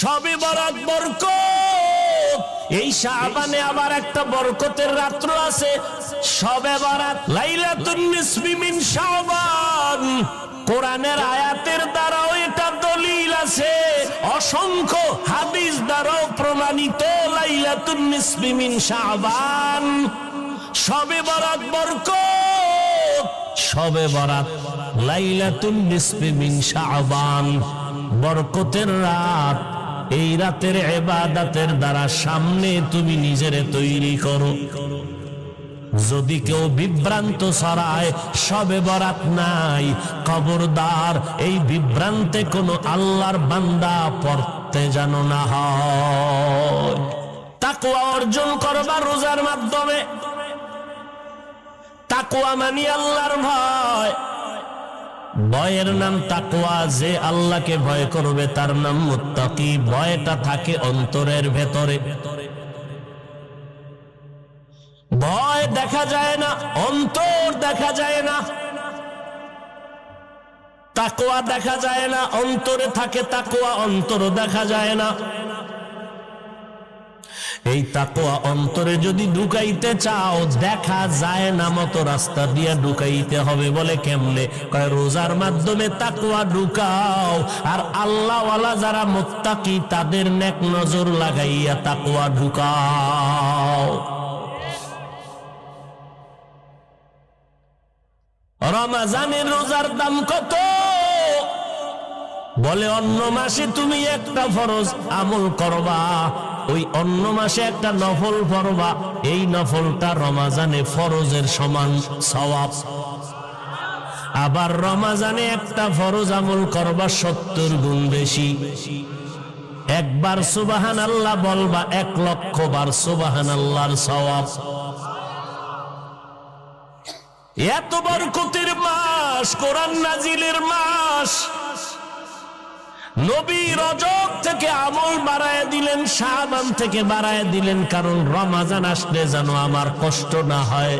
শবে বরাত বরকত। এই শাবানে আবার একটা বরকতের রাত্র আছে, শবে বরাত, লাইলাতুন নিসফি মিন শাবান। কোরআনের আয়াতের দ্বারাও এটা দলিল আছে, অসংখ্য হাদিস দ্বারাও প্রমাণিত। লাইলাতুন নিসফি মিন শাবান, শবে বরাত বরকত, শবে বরাত লাইলাতুন নিসফি মিন শাবান, বরকতের রাত। এই রাতের ইবাদতের দ্বারা সামনে তুমি নিজেরে তৈরি করো। যদি কেউ বিভ্রান্ত ছড়ায় শবে বরাত নাই, খবরদার এই বিভ্রান্তে কোনো আল্লাহর বান্দা পড়তে যেন না হয়। তাকওয়া অর্জন করবা রোজার মাধ্যমে। তাকওয়া মানে আল্লাহর ভয়। ভয়ের নাম তাকওয়া। যে আল্লাহকে ভয় করবে তার নাম মুত্তাকি। ভয়টা থাকে অন্তরের ভেতরে। ভয় দেখা যায় না, অন্তর দেখা যায় না। তাকওয়া দেখা যায় না, অন্তরে থাকে তাকওয়া, অন্তর দেখা যায় না। এই তাকওয়া অন্তরে যদি ঢুকাইতে চাও, দেখা যায় না মতো রাস্তা দিয়ে ঢুকাইতে হবে। বলে কেমনে? কয় রোজার মাধ্যমে তাকওয়া ঢুকাও, আর আল্লাহওয়ালা যারা মুত্তাকি তাদের নেক নজর লাগাইয়া তাকওয়া ঢুকাও। রমজানের রোজার দাম কত? বলে অন্য মাসে তুমি একটা ফরজ আমল করবা, ওই অন্য মাসে একটা নফল পড়বা, এই নফলটা রমজানে ফরজের সমান সওয়াব। আবার রমজানে একটা ফরজ আমল করবা 70 গুণ বেশি। একবার সুবহানাল্লাহ বলবা 1 লক্ষ বার সুবহানাল্লাহর সওয়াব। এত বরকতের মাস, কোরআন নাজিলের মাস। নবী রজব থেকে আমল বাড়ায় দিলেন, শাবান থেকে বাড়ায় দিলেন, কারণ রমজান আসলে যেন আমার কষ্ট না হয়।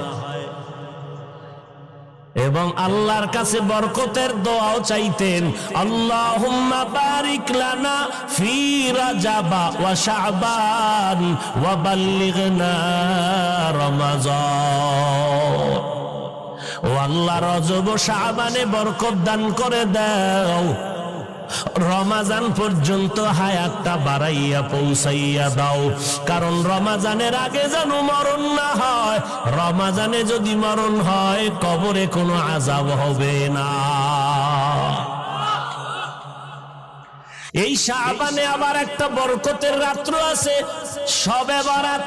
এবং আল্লাহর কাছে বরকতের দোয়াও চাইতেন, আল্লাহুম্মা বারিক লানা ফি রাজাবা ওয়া শাবান ওয়া বাল্লিগনা রমাজান। ও আল্লাহ, রজব ও শাবানে বরকত দান করে দাও, রমজান পর্যন্ত হায়াতটা বাড়াইয়া পৌঁছাইয়া দাও। কারণ রমজানের আগে যেন মরণ না হয়। রমজানে যদি মরণ হয়, কবরে কোনো আযাব হবে না। এই শাবানে আবার একটা বরকতের রাত্র আছে, শবে বরাত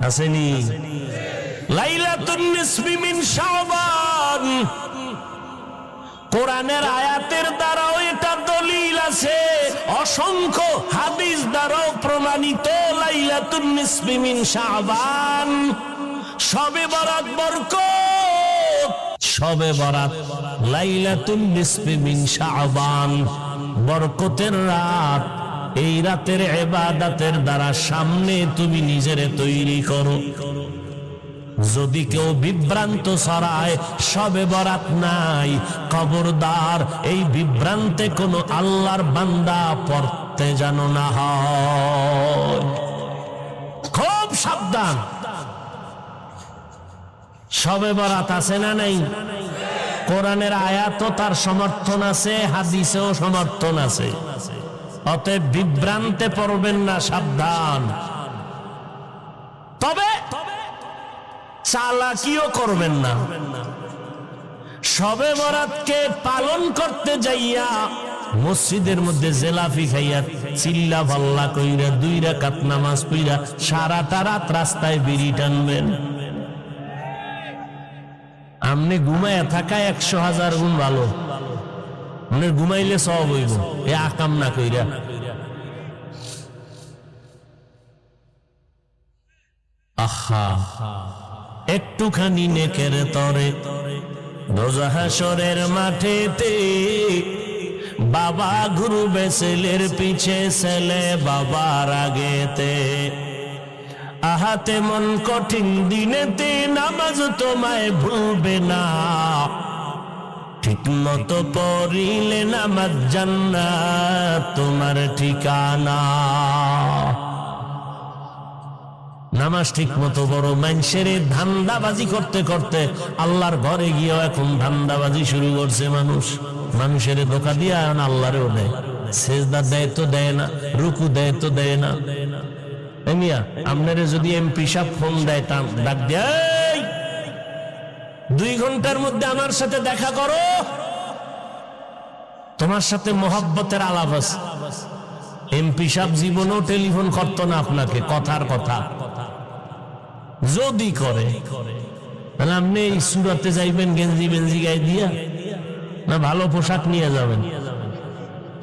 আসেনি? লাইলাতুন নিসফি মিন শাবান। কোরআনের আয়াতের দ্বারাও এটা দলিল আছে, অসংখ্য হাদিস দ্বারাও প্রমাণিত। লাইলাতুন নিসফি মিন শাবান, শবে বরাত বরকত, শবে বরাত লাইলাতুন নিসফি মিন শাবান, বরকতের রাত। এই রাতের ইবাদতের দ্বারা সামনে তুমি নিজেরে তৈরি করো। যদি কেউ বিভ্রান্ত ছড়ায় শবে বরাত নাই, খবরদার এই বিভ্রান্তে কোনো আল্লাহর বান্দা পড়তে যেন না হয়। খুব সাবধান। শবে বরাত আছে না নাই? কোরআনের আয়াতও তার সমর্থন আছে, হাদিসেও সমর্থন আছে। অতএব বিভ্রান্তে পড়বেন না, সাবধান। তবে চালাকিও করবেন না। শবে বরাতকে পালন করতে যাইয়া মসজিদের মধ্যে জেলাফি খাইয়া, চিল্লা ভাল্লা কইরা, 2 রাকাত নামাজ পড়া সারাটা রাত রাস্তায় বিড়ি টানবেন। আমনে ঘুমায়া থাকা 100,000 গুণ ভালো। মানে ঘুমাইলে সব হইব, এ আকাম না কইরা। আহা, একটুখানি নেকের তরে রোজা হাসরের মাঠেতে বাবা ঘুরবে ছেলের পিছে, ছেলে বাবার আগেতে। আহাতে মন কঠিন দিনেতে নামাজ তোমায় ভুলবে না। ঠিক মতো পড়িলে নামাজ জান্নাত তোমার ঠিকানা। নামাজ ঠিক মতো বড়। মানুষের ধান্দাবাজি করতে করতে আল্লাহর ঘরে গিয়েও এখন ধান্দাবাজি শুরু করছে মানুষ। মানুষের ধোঁকা দিয়ে এখন আল্লাহরেও দেয়, সেজদা দেয় তো দেয় না, রুকু দেয় তো দেয় না। মিয়া আপনারে যদি এমপি সাহেব ফোন দেয়, ডাক দেয় 2 ঘন্টার মধ্যে আমার সাথে দেখা করো, তোমার সাথে মোহাব্বতের আলাপ আছে। এমপি সাহেব জীবনেও টেলিফোন করতো না আপনাকে, কথার কথা। যদি করে তাহলে আপনি এই সুরাতে যাইবেন গেঞ্জি বেঞ্জি গায়ে দিয়া, না ভালো পোশাক নিয়ে যাবেন?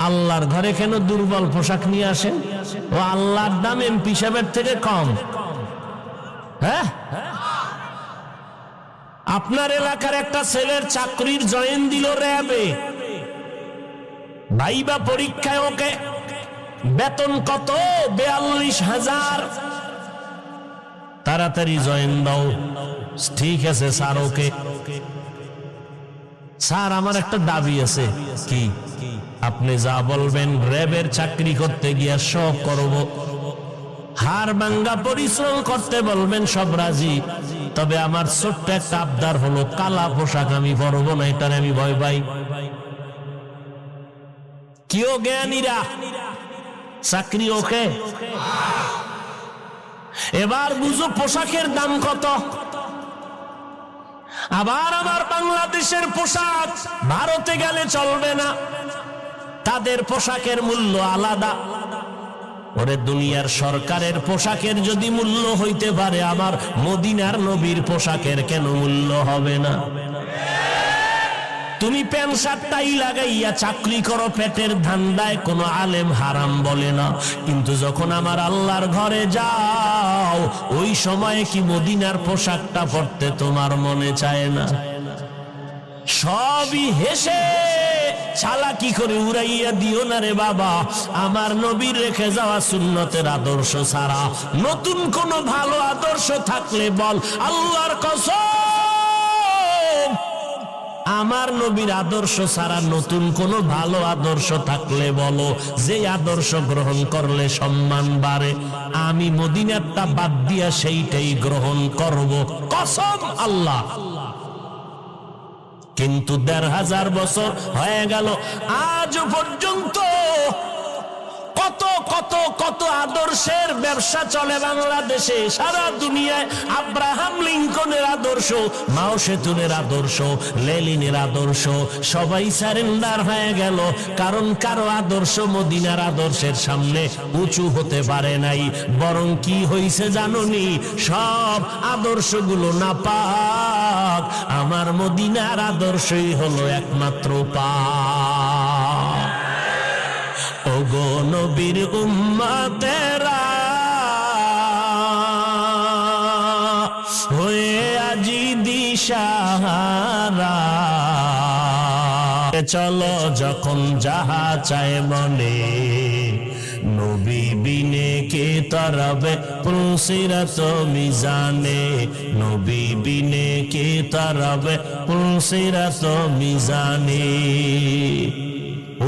আল্লাহর ঘরে কেন দুর্বল পোশাক নিয়ে আসেন? ও আল্লাহর দাম এমপি সাহেবের থেকে কম? হ্যাঁ, আপনার এলাকার একটা ছেলের চাকরির জয়েন দিল র্যাবে, ভাইবা পরীক্ষায় ওকে বেতন কত? 42,000। তাড়াতাড়ি জয়েন দাও। ঠিক আছে স্যার, ওকে। স্যার আমার একটা দাবি আছে। কি? আপনি যা বলবেন, র্যাবের চাকরি করতে গিয়া সব করব। হাড় ভাঙ্গা পরিশ্রম করতে বলবেন, সব রাজি। তবে আমার ছোট্ট একটা আবদার হলো, কালা পোশাক আমি পরবো না, এটার আমি ভয় পাই। কেউ জ্ঞানীরা চাকরি ওকে। এবার বুঝো পোশাকের দাম কত। আবার আমার বাংলাদেশের পোশাক ভারতে গেলে চলবে না, তাদের পোশাকের মূল্য আলাদা। ওরে দুনিয়ার সরকারের পোশাকের যদি মূল্য হইতে পারে, আমার মদিনার নবীর পোশাকের কেন মূল্য হবে না? তুমি প্যান্ট শার্ট টাই লাগাইয়া চাকরি করো পেটের ধান্দায়, কোনো আলেম হারাম বলে না। কিন্তু যখন আমার আল্লাহর ঘরে যাও, ওই সময়ে কি মদিনার পোশাকটা পরতে তোমার মনে চায় না? সবই হেসে চালাকি করে উড়াইয়া দিও না রে বাবা। আমার নবীর রেখে যাওয়া সুন্নতের আদর্শ ছাড়া নতুন কোন ভালো আদর্শ থাকলে বল, আল্লাহর কসম, আমার নবীর আদর্শ ছাড়া নতুন কোন ভালো আদর্শ থাকলে বলো, যে আদর্শ গ্রহণ করলে সম্মান বাড়ে। আমি মদিনারটা বাদ দিয়া সেইটাই গ্রহণ করব, কসম আল্লাহ। কিন্তু ১৫০০ বছর হয়ে গেল, আজ পর্যন্ত কত কত কত আদর্শের ব্যবসা চলে বাংলাদেশে, সারা দুনিয়ায়। আব্রাহাম লিঙ্কনের আদর্শ, মাও সেতুনের আদর্শ, লেনিনের আদর্শ, সবাই সারেন্ডার হয়ে গেল, কারণ কারো আদর্শ মদিনার আদর্শের সামনে উঁচু হতে পারে নাই। বরং কি হইছে জানোনি? সব আদর্শগুলো নাপাক, আমার মদিনার আদর্শই হলো একমাত্র পাক। ওগো নবীর উম্মতেরা, হয়ে আজি দিশাহারা, চলো যখন যাহা চায় মনে, নবী বিনে কে তরবে পুলসিরাত মিজানে, নবী বিনে কে তরবে পুলসিরাত মিজানে।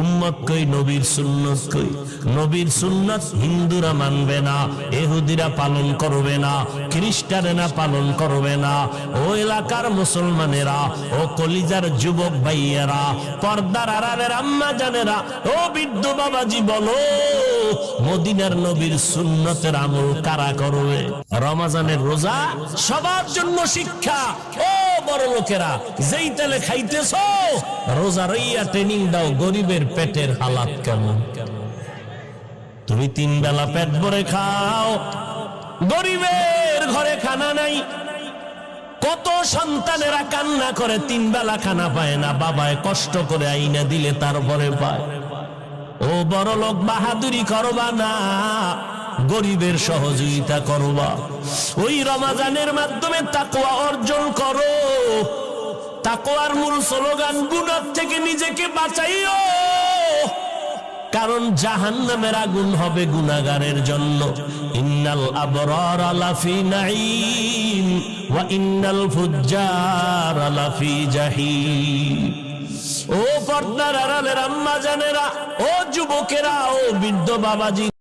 উম্মত কই, নবীর সুন্নত কই? নবীর সুন্নত হিন্দুরা মানবে না, ইহুদিরা পালন করবে না, খ্রিস্টানেরা পালন করবে না। ও এলাকার মুসলমানেরা, ও কলিজার যুবক ভাইয়েরা, পর্দার আড়ালের আম্মা জানেরা, ও বৃদ্ধ বাবাজি, বলো মদিনার নবীর সুন্নতের আমল কারা করবে? রমজানের রোজা সবার জন্য শিক্ষা। ও বড় লোকেরা, যেই তেলে খাইতেছ, রোজা রইয়া ট্রেনিং দাও গরিবের পেটের হালাত কেমন। তুমি 3 বেলা পেট ভরে খাও, গরিবের ঘরে খানা নাই। কত সন্তানেরা কান্না করে 3 বেলা খানা পায় না, বাবায় কষ্ট করে আইনা দিলে তারপরে পায়। ও বড় লোক, বাহাদুরি করবা না, গরিবের সহযোগিতা করবা। ওই রমজানের মাধ্যমে তাকওয়া অর্জন করো। তাকওয়ার মূল স্লোগান, গুনাহ থেকে নিজেকে বাঁচাইও, কারণ জাহান্নামের আগুন হবে গুনাহগারের জন্য। ইন্নাল আবরারা লাফি নাঈম ওয়া ইন্নাল ফুজ্জারা লাফি জাহিম। ও পর্দার আড়ালের আম্মা জানেরা, ও যুবকেরা, ও বৃদ্ধ বাবাজি,